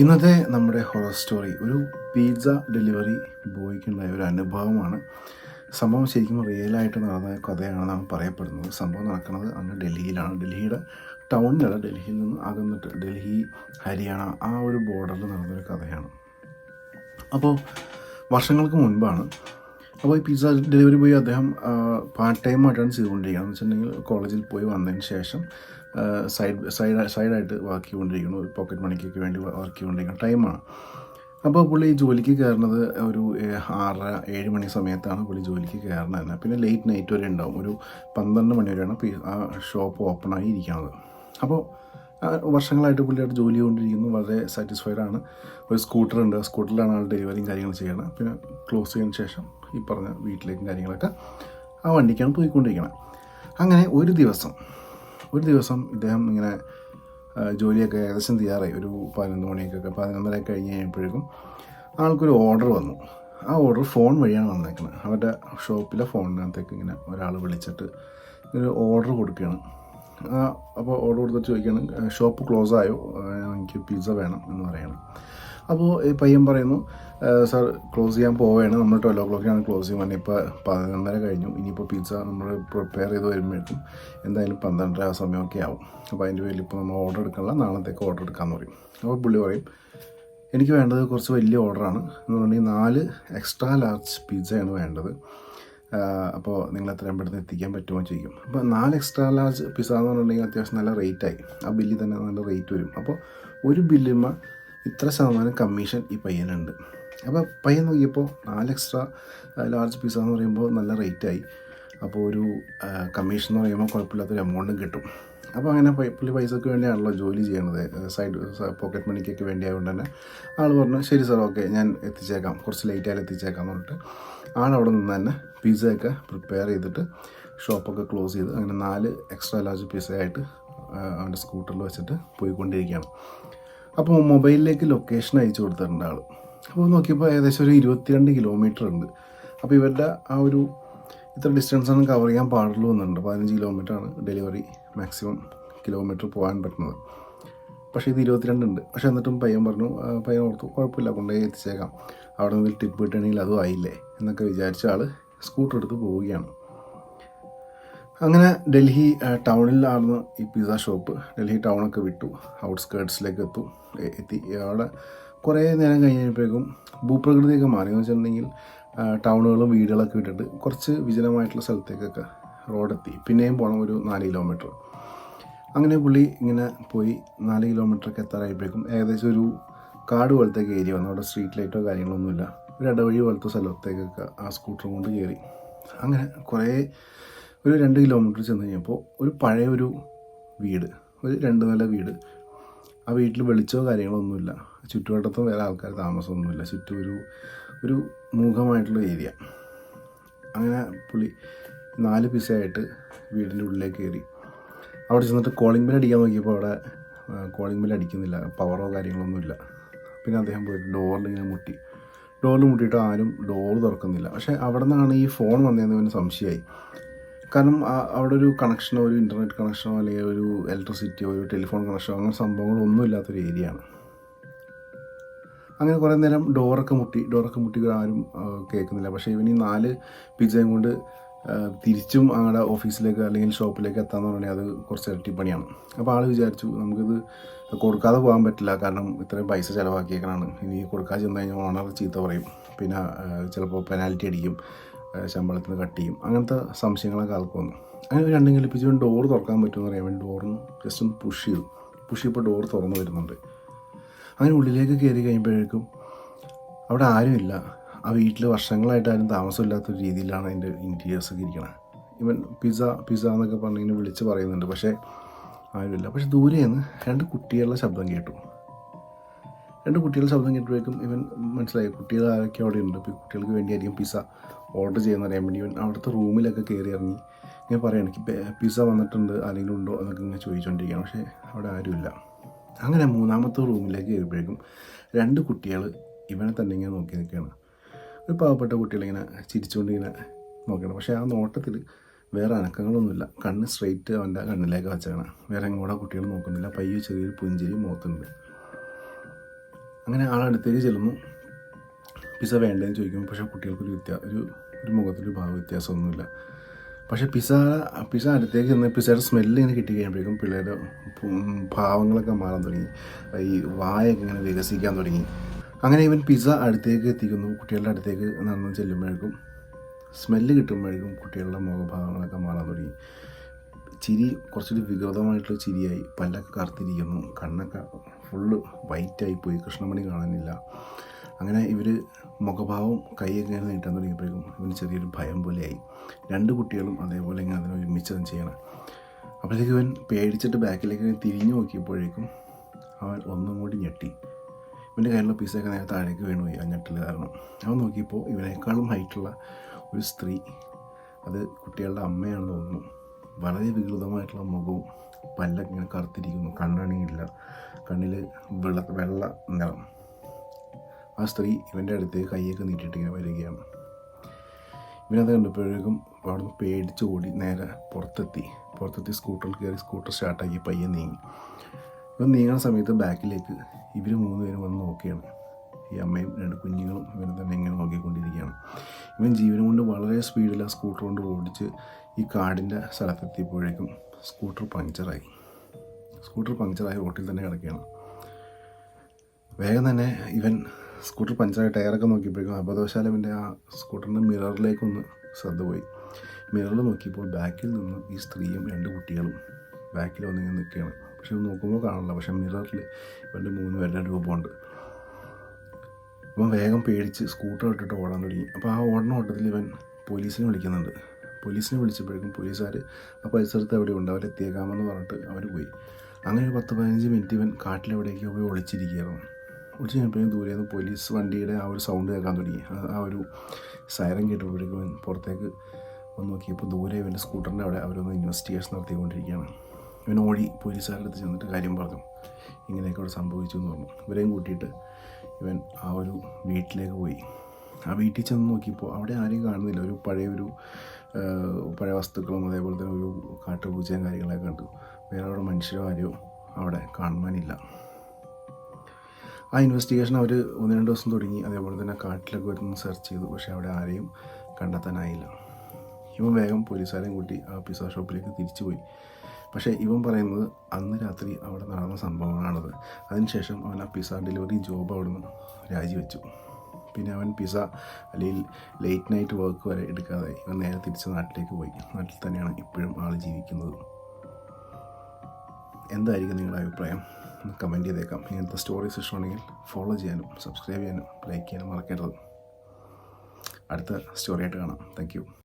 ഇന്നത്തെ നമ്മുടെ horror story ഒരു പിസ്സ ഡെലിവറി ബോയ്ക്കുണ്ടായ ഒരു അനുഭവമാണ്. സംഭവം ശരിക്കും റിയലായിട്ട് നടന്ന കഥയാണെന്നാണ് പറയപ്പെടുന്നത്. സംഭവം നടക്കുന്നത് അങ്ങ് ഡൽഹിയിലാണ്. ഡൽഹിയുടെ ടൗണിലല്ല, ഡൽഹിയിൽ നിന്ന് അകന്നിട്ട് ഡൽഹി, ഹരിയാന ആ ഒരു ബോർഡറിൽ നടന്നൊരു കഥയാണ്. അപ്പോൾ വർഷങ്ങൾക്ക് മുൻപാണ്. അപ്പോൾ ഈ പിസ്സ ഡെലിവറി ബോയ് അദ്ദേഹം പാർട്ട് ടൈമായിട്ടാണ് ചെയ്തുകൊണ്ടിരിക്കുന്നത്. എന്ന് വെച്ചിട്ടുണ്ടെങ്കിൽ കോളേജിൽ പോയി വന്നതിന് ശേഷം സൈഡായിട്ട് വർക്ക് ചെയ്തുകൊണ്ടിരിക്കുന്നു. ഒരു പോക്കറ്റ് മണിക്കൊക്കെ വേണ്ടി വർക്ക് ചെയ്തുകൊണ്ടിരിക്കുന്ന ടൈമാണ്. അപ്പോൾ പുള്ളി ജോലിക്ക് കയറുന്നത് ഒരു 6-7 മണി സമയത്താണ് പുള്ളി ജോലിക്ക് കയറുന്നത് തന്നെ. പിന്നെ ലേറ്റ് നൈറ്റ് വരെ ഉണ്ടാവും. ഒരു 12 മണി വരെയാണ് ആ ഷോപ്പ് ഓപ്പണായി ഇരിക്കുന്നത്. അപ്പോൾ വർഷങ്ങളായിട്ട് പുള്ളിയായിട്ട് ജോലി ചെയ്തുകൊണ്ടിരിക്കുന്നു. വളരെ സാറ്റിസ്ഫൈഡ് ആണ്. ഒരു സ്കൂട്ടറുണ്ട്. സ്കൂട്ടറിലാണ് ആൾ ഡെലിവറിയും കാര്യങ്ങളും ചെയ്യണം. പിന്നെ ക്ലോസ് ചെയ്തതിന് ശേഷം ഈ പറഞ്ഞ വീട്ടിലേക്കും കാര്യങ്ങളൊക്കെ ആ വണ്ടിക്കാണ് പോയിക്കൊണ്ടിരിക്കുന്നത്. അങ്ങനെ ഒരു ദിവസം ഇദ്ദേഹം ഇങ്ങനെ ജോലിയൊക്കെ ഏകദേശം തീരാറായി. ഒരു 11 മണിക്കൊക്കെ 11:30 കഴിഞ്ഞ് കഴിഞ്ഞപ്പോഴേക്കും ആൾക്കൊരു ഓർഡർ വന്നു. ആ ഓർഡർ ഫോൺ വഴിയാണ് വന്നേക്കുന്നത്. അവരുടെ ഷോപ്പിലെ ഫോണിനകത്തേക്ക് ഇങ്ങനെ ഒരാൾ വിളിച്ചിട്ട് ഒരു ഓർഡർ കൊടുക്കുകയാണ്. അപ്പോൾ ഓർഡർ കൊടുത്തിട്ട് ചോദിക്കുകയാണ്, ഷോപ്പ് ക്ലോസ് ആയോ, എനിക്ക് പിസ്സ വേണം എന്ന് പറയണം. അപ്പോൾ ഈ പയ്യൻ പറയുന്നു, സാർ ക്ലോസ് ചെയ്യാൻ പോവുകയാണ്, നമ്മൾ 12 o'clock ക്ലോസ് ചെയ്യുമ്പോൾ ഇപ്പോൾ 11:30 കഴിഞ്ഞു. ഇനിയിപ്പോൾ പിസ്സ നമ്മൾ പ്രിപ്പയർ ചെയ്ത് വരുമ്പോഴേക്കും എന്തായാലും 12:30 ആ സമയമൊക്കെ ആവും. അപ്പോൾ അതിൻ്റെ പേരിൽ ഇപ്പോൾ നമ്മൾ ഓർഡർ എടുക്കാനുള്ള നാളത്തേക്ക് ഓർഡർ എടുക്കാമെന്ന് പറയും. അപ്പോൾ പുള്ളി പറയും, എനിക്ക് വേണ്ടത് കുറച്ച് വലിയ ഓർഡറാണ് എന്ന് പറഞ്ഞിട്ടുണ്ടെങ്കിൽ 4 എക്സ്ട്രാ ലാർജ് പിസ്സയാണ് വേണ്ടത്. അപ്പോൾ നിങ്ങൾ എത്രയും പെട്ടെന്ന് എത്തിക്കാൻ പറ്റുമോ ചോദിക്കും. അപ്പോൾ 4 എക്സ്ട്രാ ലാർജ് പിസ്സ എന്ന് പറഞ്ഞിട്ടുണ്ടെങ്കിൽ അത്യാവശ്യം നല്ല റേറ്റായി. ആ ബില്ലിൽ തന്നെ നല്ല റേറ്റ് വരും. അപ്പോൾ ഒരു ബില്ലുമ്മ ഇത്ര ശതമാനം കമ്മീഷൻ ഈ പയ്യനുണ്ട്. അപ്പോൾ പയ്യൻ നോക്കിയപ്പോൾ 4 എക്സ്ട്രാ ലാർജ് പിസ്സ എന്ന് പറയുമ്പോൾ നല്ല റേറ്റായി. അപ്പോൾ ഒരു കമ്മീഷൻ എന്ന് പറയുമ്പോൾ കുഴപ്പമില്ലാത്തൊരു എമൗണ്ടും കിട്ടും. അപ്പോൾ അങ്ങനെ പുള്ളി പൈസയ്ക്ക് വേണ്ടിയാണല്ലോ ജോലി ചെയ്യണത്, പോക്കറ്റ് മണിക്കൊക്കെ വേണ്ടി ആയതുകൊണ്ട് തന്നെ ആൾ പറഞ്ഞു, ശരി സാർ, ഓക്കെ, ഞാൻ എത്തിച്ചേക്കാം, കുറച്ച് ലേറ്റായാലും എത്തിച്ചേക്കാം എന്ന് പറഞ്ഞിട്ട് ആളവിടെ നിന്ന് തന്നെ പിസ്സയൊക്കെ പ്രിപ്പയർ ചെയ്തിട്ട് ഷോപ്പൊക്കെ ക്ലോസ് ചെയ്ത് അങ്ങനെ 4 എക്സ്ട്രാ ലാർജ് പിസ്സയായിട്ട് അവൻ്റെ സ്കൂട്ടറിൽ വെച്ചിട്ട് പോയിക്കൊണ്ടിരിക്കുകയാണ്. അപ്പോൾ മൊബൈലിലേക്ക് ലൊക്കേഷൻ അയച്ചു കൊടുത്തിട്ടുണ്ട് ആൾ. അപ്പോൾ നോക്കിയപ്പോൾ ഏകദേശം ഒരു 22 കിലോമീറ്റർ ഉണ്ട്. അപ്പോൾ ഇവരുടെ ആ ഒരു ഇത്ര ഡിസ്റ്റൻസാണ് കവർ ചെയ്യാൻ പാടുള്ളൂ എന്നുണ്ട്. 15 കിലോമീറ്ററാണ് ഡെലിവറി മാക്സിമം കിലോമീറ്റർ പോകാൻ പറ്റുന്നത്. പക്ഷേ ഇത് 22 ഉണ്ട്. പക്ഷേ എന്നിട്ടും പയ്യൻ ഓർത്തു, കുഴപ്പമില്ല, കൊണ്ടുപോയി എത്തിച്ചേക്കാം, അവിടെ നിന്ന് ടിപ്പ് കിട്ടണമെങ്കിൽ അതും ആയില്ലേ എന്നൊക്കെ വിചാരിച്ച ആൾ സ്കൂട്ടർ എടുത്ത് പോവുകയാണ്. അങ്ങനെ ഡൽഹി ടൗണിലാണ് ഈ പിസ്സ ഷോപ്പ്. ഡൽഹി ടൗണൊക്കെ വിട്ടു ഔട്ട്സ്കേർട്സിലേക്ക് എത്തി. അവിടെ കുറേ നേരം കഴിഞ്ഞപ്പോഴേക്കും ഭൂപ്രകൃതിയൊക്കെ മാറി. എന്ന് വെച്ചിട്ടുണ്ടെങ്കിൽ ടൗണുകളും വീടുകളൊക്കെ വിട്ടിട്ട് കുറച്ച് വിജനമായിട്ടുള്ള സ്ഥലത്തേക്കൊക്കെ റോഡെത്തി. പിന്നെയും പോകണം ഒരു 4 കിലോമീറ്റർ. അങ്ങനെ പുള്ളി ഇങ്ങനെ പോയി 4 കിലോമീറ്ററൊക്കെ എത്താറായപ്പോഴേക്കും ഏകദേശം ഒരു കാട് പോലത്തേക്ക് ഏരിയ വന്നു. അവിടെ സ്ട്രീറ്റ് ലൈറ്റോ കാര്യങ്ങളൊന്നുമില്ല. ഒരു ഇടവഴി പോലത്തെ സ്ഥലത്തേക്കൊക്കെ ആ സ്കൂട്ടർ കൊണ്ട് കയറി. അങ്ങനെ ഒരു 2 കിലോമീറ്റർ ചെന്ന് കഴിഞ്ഞപ്പോൾ ഒരു പഴയൊരു വീട്, ഒരു 2 നില വീട്. ആ വീട്ടിൽ വെളിച്ചമോ കാര്യങ്ങളൊന്നുമില്ല. ചുറ്റുവട്ടത്തും വേറെ ആൾക്കാർ താമസമൊന്നുമില്ല. ചുറ്റും ഒരു മൂകമായിട്ടുള്ള ഏരിയ. അങ്ങനെ പുള്ളി 4 പിസ്സയായിട്ട് വീടിൻ്റെ ഉള്ളിലേക്ക് കയറി. അവിടെ ചെന്നിട്ട് കോളിംഗ് ബെൽ അടിക്കാൻ നോക്കിയപ്പോൾ അവിടെ കോളിംഗ് ബെൽ അടിക്കുന്നില്ല, പവറോ കാര്യങ്ങളൊന്നുമില്ല. പിന്നെ അദ്ദേഹം പോയിട്ട് ഡോറിൽ മുട്ടിയിട്ട് ആരും ഡോർ തുറക്കുന്നില്ല. പക്ഷേ അവിടെ നിന്നാണ് ഈ ഫോൺ വന്നതെന്ന് അവന് സംശയമായി. കാരണം അവിടെ ഒരു കണക്ഷനോ, ഒരു ഇൻ്റർനെറ്റ് കണക്ഷനോ അല്ലെങ്കിൽ ഒരു ഇലക്ട്രിസിറ്റിയോ ഒരു ടെലിഫോൺ കണക്ഷനോ അങ്ങനെ സംഭവങ്ങളൊന്നും ഇല്ലാത്തൊരു ഏരിയയാണ്. അങ്ങനെ കുറേ നേരം ഡോറൊക്കെ മുട്ടി ആരും കേൾക്കുന്നില്ല. പക്ഷേ ഇവന് ഈ 4 പിസ്സയും കൊണ്ട് തിരിച്ചും അങ്ങടെ ഓഫീസിലേക്ക് അല്ലെങ്കിൽ ഷോപ്പിലേക്ക് എത്താമെന്ന് പറഞ്ഞാൽ അത് കുറച്ച് ഇരട്ടിപ്പണിയാണ്. അപ്പോൾ ആൾ വിചാരിച്ചു, നമുക്കിത് കൊടുക്കാതെ പോകാൻ പറ്റില്ല, കാരണം ഇത്രയും പൈസ ചിലവാക്കിയേക്കാനാണ്. ഇനി കൊടുക്കാതെ ചെന്ന് കഴിഞ്ഞാൽ ഓണർ ചീത്ത പറയും, പിന്നെ ചിലപ്പോൾ പെനാൽറ്റി അടിക്കും, ശമ്പളത്തിന് കട്ട് ചെയ്യും, അങ്ങനത്തെ സംശയങ്ങളൊക്കെ ആൾക്ക് വന്നു. അങ്ങനെ 2 കൽപ്പിച്ച് ഡോർ തുറക്കാൻ പറ്റുമെന്ന് പറയാൻ വേണ്ടി ഡോറിന് ജസ്റ്റ് ഒന്ന് പുഷ് ചെയ്തപ്പോൾ ഡോർ തുറന്നു വരുന്നുണ്ട്. അങ്ങനെ ഉള്ളിലേക്ക് കയറി കഴിയുമ്പോഴേക്കും അവിടെ ആരുമില്ല. ആ വീട്ടിൽ വർഷങ്ങളായിട്ട് ആരും താമസമില്ലാത്തൊരു രീതിയിലാണ് അതിൻ്റെ ഇൻറ്റീരിയേഴ്സൊക്കെ ഇരിക്കുന്നത്. ഇവൻ പിസ്സ എന്നൊക്കെ പറഞ്ഞിങ്ങനെ വിളിച്ച് പറയുന്നുണ്ട്, പക്ഷേ ആരുമില്ല. പക്ഷേ ദൂരെ നിന്ന് 2 കുട്ടികളുടെ ശബ്ദം കേട്ടു. 2 കുട്ടികളുടെ ശബ്ദം കേട്ടപ്പോഴേക്കും ഇവൻ മനസ്സിലായി കുട്ടികൾ ആരൊക്കെ അവിടെ ഉണ്ട്. ഇപ്പോൾ കുട്ടികൾക്ക് വേണ്ടിയായിരിക്കും പിസ്സ ഓർഡർ ചെയ്യുന്ന അറിയാൻ വേണ്ടി ഇവൻ അവിടുത്തെ റൂമിലൊക്കെ കയറി ഇറങ്ങി ഇങ്ങനെ പറയാം, എനിക്ക് പിസ്സ വന്നിട്ടുണ്ട്, ആരെങ്കിലും ഉണ്ടോ എന്നൊക്കെ ഇങ്ങനെ ചോദിച്ചുകൊണ്ടിരിക്കുകയാണ്. പക്ഷേ അവിടെ ആരുമില്ല. അങ്ങനെ 3ാമത്തെ റൂമിലേക്ക് കയറിയപ്പോഴേക്കും 2 കുട്ടികൾ ഇവനെ തന്നെ ഇങ്ങനെ നോക്കി നിൽക്കുകയാണ്. ഒരു പാവപ്പെട്ട കുട്ടികളിങ്ങനെ ചിരിച്ചുകൊണ്ടിങ്ങനെ നോക്കണം. പക്ഷേ ആ നോട്ടത്തിൽ വേറെ അനക്കങ്ങളൊന്നുമില്ല. കണ്ണ് സ്ട്രെയിറ്റ് അവൻ്റെ കണ്ണിലേക്ക് വെച്ചാണ്. വേറെ എങ്ങോട്ടാ കുട്ടികൾ നോക്കുന്നില്ല. പയ്യെ ചെറിയൊരു പുഞ്ചിരി മുഖത്തുണ്ട്. അങ്ങനെ ആളടുത്തേക്ക് ചെല്ലുന്നു. പിസ്സ വേണ്ടതെന്ന് ചോദിക്കുമ്പോൾ പക്ഷേ കുട്ടികൾക്കൊരു ഒരു മുഖത്തൊരു ഭാവ വ്യത്യാസമൊന്നുമില്ല. പക്ഷേ പിസ്സ അടുത്തേക്ക് ചെന്ന് പിസ്സയുടെ സ്മെല്ല് ഇങ്ങനെ കിട്ടി കഴിയുമ്പോഴേക്കും പിള്ളേരുടെ ഭാവങ്ങളൊക്കെ മാറാൻ തുടങ്ങി. ഈ വായൊക്കെ ഇങ്ങനെ വികസിക്കാൻ തുടങ്ങി. അങ്ങനെ ഇവൻ പിസ്സ അടുത്തേക്ക് എത്തിക്കുന്നു. കുട്ടികളുടെ അടുത്തേക്ക് നടന്ന് ചെല്ലുമ്പോഴേക്കും സ്മെല്ല് കിട്ടുമ്പോഴേക്കും കുട്ടികളുടെ മുഖഭാവങ്ങളൊക്കെ മാറാൻ തുടങ്ങി. ചിരി കുറച്ചൊരു വികൃതമായിട്ടുള്ള ചിരിയായി. പല്ലൊക്കെ കറുത്തിരിക്കുന്നു. കണ്ണൊക്കെ ഫുള്ള് വൈറ്റായി പോയി. കൃഷ്ണമണി കാണാനില്ല. അങ്ങനെ ഇവർ മുഖഭാവം കൈയൊക്കെ ഇങ്ങനെ നീട്ടാൻ തുടങ്ങിയപ്പോഴേക്കും ഇവന് ചെറിയൊരു ഭയം പോലെയായി. 2 കുട്ടികളും അതേപോലെ ഇങ്ങനെ അതിനെ ഒരുമിച്ചതും ചെയ്യണം. അപ്പോഴത്തേക്ക് ഇവൻ പേടിച്ചിട്ട് ബാക്കിലേക്ക് തിരിഞ്ഞു നോക്കിയപ്പോഴേക്കും അവൻ ഒന്നും കൂടി ഞെട്ടി. ഇവൻ്റെ കയ്യിലുള്ള പിസ്സയൊക്കെ നേരെ താഴേക്ക് വീണുപോയി ആ ഞെട്ടൽ കാരണം. അവൻ നോക്കിയപ്പോൾ ഇവനേക്കാളും ഹൈറ്റുള്ള ഒരു സ്ത്രീ, അത് കുട്ടികളുടെ അമ്മയാണെന്ന് തോന്നുന്നു. വളരെ വികൃതമായിട്ടുള്ള മുഖവും പല്ലൊക്കെ ഇങ്ങനെ കറുത്തിരിക്കുന്നു. കണ്ണണിയില്ല. കണ്ണിൽ വെള്ള നിറം. ആ സ്ത്രീ ഇവൻ്റെ അടുത്തേക്ക് കൈയൊക്കെ നീട്ടിയിട്ട് ഇങ്ങനെ വരികയാണ്. ഇവനത് കണ്ടപ്പോഴേക്കും അവിടുന്ന് പേടിച്ച് ഓടി നേരെ പുറത്തെത്തി സ്കൂട്ടറിൽ കയറി സ്കൂട്ടർ സ്റ്റാർട്ടാക്കി പയ്യെ നീങ്ങി. ഇവൻ നീങ്ങുന്ന സമയത്ത് ബാക്കിലേക്ക് ഇവർ 3 പേരും വന്ന് നോക്കുകയാണ്. ഈ അമ്മയും 2 കുഞ്ഞുങ്ങളും ഇവനെ തന്നെ ഇങ്ങനെ നോക്കിക്കൊണ്ടിരിക്കുകയാണ്. ഇവൻ ജീവനം കൊണ്ട് വളരെ സ്പീഡിൽ ആ സ്കൂട്ടർ കൊണ്ട് ഓടിച്ച് ഈ കാടിൻ്റെ സ്ഥലത്തെത്തിയപ്പോഴേക്കും സ്കൂട്ടർ പഞ്ചറായി റോട്ടിൽ തന്നെ കിടക്കുകയാണ്. വേഗം തന്നെ ഇവൻ സ്കൂട്ടർ പഞ്ചറായ ടയറൊക്കെ നോക്കിയപ്പോഴേക്കും അബദ്ധവശാൽ ഇവൻ്റെ ആ സ്കൂട്ടറിൻ്റെ മിററിലേക്കൊന്ന് ശ്രദ്ധ പോയി. മിററിൽ നോക്കിയപ്പോൾ ബാക്കിൽ നിന്ന് ഈ സ്ത്രീയും 2 കുട്ടികളും ബാക്കിൽ വന്നിങ്ങനെ നിൽക്കുകയാണ്. പക്ഷെ നോക്കുമ്പോൾ കാണില്ല. പക്ഷെ മിററിൽ ഇവൻ്റെ 3 പേരുടെ രൂപമുണ്ട്. ഇവൻ വേഗം പേടിച്ച് സ്കൂട്ടർ ഇട്ടിട്ട് ഓടാൻ തുടങ്ങി. അപ്പോൾ ആ ഓടുന്ന ഓട്ടത്തിൽ ഇവൻ പോലീസിനെ വിളിക്കുന്നുണ്ട്. പോലീസിനെ വിളിച്ചപ്പോഴേക്കും പോലീസുകാർ ആ പരിസരത്ത് എവിടെ ഉണ്ട്, അവരെത്തിയേക്കാമെന്ന് പറഞ്ഞിട്ട് അവർ പോയി. അങ്ങനെ ഒരു 10-15 മിനിറ്റ് ഇവൻ കാട്ടിലെവിടേക്കോ പോയി ഒളിച്ചിരിക്കുകയായിരുന്നു. ഒളിച്ച് കഴിഞ്ഞപ്പോഴും ദൂരെ നിന്ന് പോലീസ് വണ്ടിയുടെ ആ ഒരു സൗണ്ട് കേൾക്കാൻ തുടങ്ങി. ആ ഒരു സൈറൻ കേട്ടപ്പോഴേക്കും ഇവൻ പുറത്തേക്ക് വന്ന് നോക്കിയപ്പോൾ ദൂരെ ഇവൻ്റെ സ്കൂട്ടറിൻ്റെ അവിടെ അവരൊന്ന് ഇൻവെസ്റ്റിഗേഷൻ നടത്തിക്കൊണ്ടിരിക്കുകയാണ്. ഇവൻ ഓടി പോലീസുകാരുടെ അടുത്ത് ചെന്നിട്ട് കാര്യം പറഞ്ഞു. ഇങ്ങനെയൊക്കെ അവിടെ സംഭവിച്ചു എന്ന് പറഞ്ഞു. ഇവരെയും കൂട്ടിയിട്ട് ഇവൻ ആ ഒരു വീട്ടിലേക്ക് പോയി. ആ വീട്ടിൽ ചെന്ന് നോക്കിയപ്പോൾ അവിടെ ആരെയും കാണുന്നില്ല. പഴയ വസ്തുക്കളും അതേപോലെ തന്നെ ഒരു കാട്ടുപൂച്ചയും കാര്യങ്ങളൊക്കെ കണ്ടു. വേറെ അവിടെ മനുഷ്യരോ ആരെയോ അവിടെ കാണുവാനില്ല. ആ ഇൻവെസ്റ്റിഗേഷൻ അവർ 1-2 ദിവസം തുടങ്ങി. അതേപോലെ തന്നെ കാട്ടിലൊക്കെ വരുന്ന സെർച്ച് ചെയ്തു. പക്ഷേ അവിടെ ആരെയും കണ്ടെത്താനായില്ല. ഇവൻ വേഗം പോലീസുകാരെയും കൂട്ടി ആ പിസ്സ ഷോപ്പിലേക്ക് തിരിച്ചു പോയി. പക്ഷേ ഇവൻ പറയുന്നത് അന്ന് രാത്രി അവിടെ നടന്ന സംഭവങ്ങളാണത്. അതിനുശേഷം അവൻ ആ പിസ്സ ഡെലിവറി ജോബ് അവിടെ നിന്ന് രാജിവെച്ചു. പിന്നെ അവൻ പിസ്സ അല്ലെങ്കിൽ ലേറ്റ് നൈറ്റ് വർക്ക് വരെ എടുക്കാതായി. ഇവൻ നേരെ തിരിച്ച് നാട്ടിലേക്ക് പോയി. നാട്ടിൽ തന്നെയാണ് ഇപ്പോഴും ആൾ ജീവിക്കുന്നത്. എന്തായിരിക്കും നിങ്ങളുടെ അഭിപ്രായം? കമൻറ്റ് ചെയ്തേക്കാം. ഇങ്ങനത്തെ സ്റ്റോറീസ് ഇഷ്ടമാണെങ്കിൽ ഫോളോ ചെയ്യാനും സബ്സ്ക്രൈബ് ചെയ്യാനും ലൈക്ക് ചെയ്യാനും മറക്കരുത്. അടുത്ത സ്റ്റോറിയായിട്ട് കാണാം. Thank you.